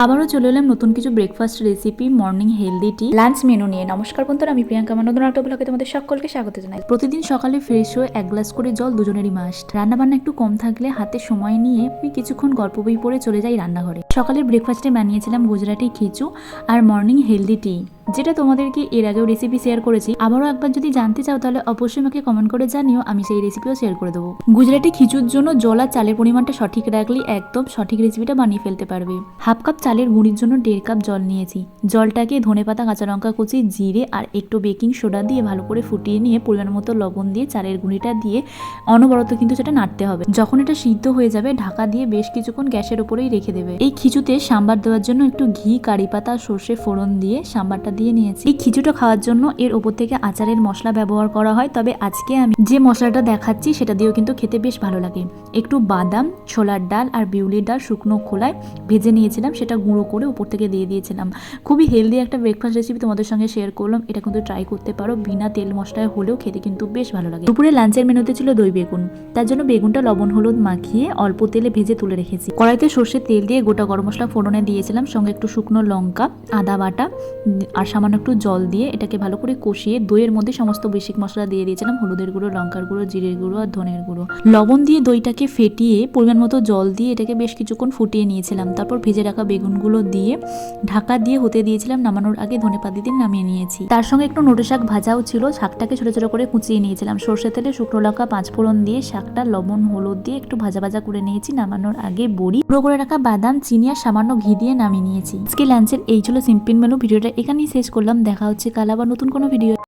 আবারও চলে এলাম নতুন কিছু ব্রেকফাস্ট রেসিপি মর্নিং হেলদি টি লাঞ্চ মেনু নিয়ে। নমস্কার বন্ধুরা, আমি প্রিয়াঙ্কা আমার নতুন একটা ব্লগে তোমাদের সকলকে স্বাগত জানাই। প্রতিদিন সকালে ফ্রেশ হয়ে 1 গ্লাস করে জল দুজনেরই মাস্ট। রান্নাবান্না একটু কম থাকলে হাতে সময় নিয়ে কিছুক্ষণ গল্প বই পড়ে চলে যাই রান্নাঘরে। সকালের ব্রেকফাস্টে বানিয়েছিলাম গুজরাটি খিচু আর মর্নিং হেলদি টি, যেটা তোমাদেরকে এর আগেও রেসিপি শেয়ার করেছি। আবারও একবার যদি জানতে চাও তাহলে অবশ্যই আমাকে কমেন্ট করে জানিও, আমি সেই রেসিপিও শেয়ার করে দেবো। গুজরাটি খিচুর জন্য জল আর চালের পরিমাণটা সঠিক রাখলে একদম সঠিক রেসিপিটা বানিয়ে ফেলতে পারবে। হাফ কাপ চালের গুঁড়ির জন্য 1.5 কাপ জল নিয়েছি। জলটাকে ধনেপাতা, কাঁচা লঙ্কা কুচি, জিরে আর একটু বেকিং সোডা দিয়ে ভালো করে ফুটিয়ে নিয়ে পরিমাণ মতো লবণ দিয়ে চালের গুঁড়িটা দিয়ে অনবরত কিন্তু সেটা নাড়তে হবে। যখন এটা সিদ্ধ হয়ে যাবে ঢাকা দিয়ে বেশ কিছুক্ষণ গ্যাসের উপরেই রেখে দেবে। এই খিচুতে সাম্বার দেওয়ার জন্য একটু ঘি, কারি পাতা, সর্ষে ফোড়ন দিয়ে সাম্বারটা দিয়ে নিয়েছি। এই খিচুটা খাওয়ার জন্য এর ওপর থেকে আচারের মশলা ব্যবহার করা হয়, তবে আজকে আমি যে মশলাটা দেখাচ্ছি সেটা দিয়েও কিন্তু খেতে বেশ ভালো লাগে। একটু বাদাম, ছোলার ডাল আর বিউলির ডাল শুকনো খোলায় ভেজে নিয়েছিলাম, সেটা গুঁড়ো করে উপর থেকে দিয়ে দিয়েছিলাম। খুবই হেলদি একটা ব্রেকফাস্ট রেসিপি তোমাদের সঙ্গে শেয়ার করলাম, এটা কিন্তু ট্রাই করতে পারো। বিনা তেল মশলায় হলেও খেতে কিন্তু বেশ ভালো লাগে। দুপুরে লাঞ্চের মেনুতে ছিল দই বেগুন। তার জন্য বেগুনটা লবণ হলুদ মাখিয়ে অল্প তেলে ভেজে তুলে রেখেছি। কড়াইতে সর্ষের তেল দিয়ে গোটা গরম মশলা ফোড়নে দিয়েছিলাম, সঙ্গে একটু শুকনো লঙ্কা, আদা বাটা আর সামান্য একটু জল দিয়ে এটাকে ভালো করে কষিয়ে দইয়ের মধ্যে সমস্ত বেসিক মশলা দিয়ে দিয়েছিলাম। হলুদের গুঁড়ো, লঙ্কার গুঁড়ো, জিরের গুঁড়ো আর ধনের গুঁড়ো। লবণ দিয়ে দইটাকে ফেটিয়ে পরিমাণ মতো জল দিয়ে এটাকে বেশ কিছুক্ষণ ফুটিয়ে নিয়েছিলাম। তারপর ভেজে রাখা বেগুনগুলো দিয়ে ঢাকা দিয়ে হতে দিয়েছিলাম। নামানোর আগে ধনেপাতা দিয়ে নামিয়ে নিয়েছি। তার সঙ্গে একটু নোটে শাক ভাজাও ছিল। শাকটাকে ছোট ছোট করে কুচিয়ে নিয়েছিলাম। সর্ষে তেলে শুকনো লঙ্কা, 5 ফোড়ন দিয়ে শাকটা লবণ হলুদ দিয়ে একটু ভাজা ভাজা করে নিয়েছি। নামানোর আগে বড়ি, গুঁড়ো করে রাখা বাদাম, চিনি আর সামান্য ঘি দিয়ে নামিয়ে নিয়েছি। আজকে লাঞ্চের এই ছিল সিম্পল মেনু। ভিডিওটা এখানেই শেষ করলাম। দেখা হচ্ছে কাল আবার নতুন কোনো ভিডিও।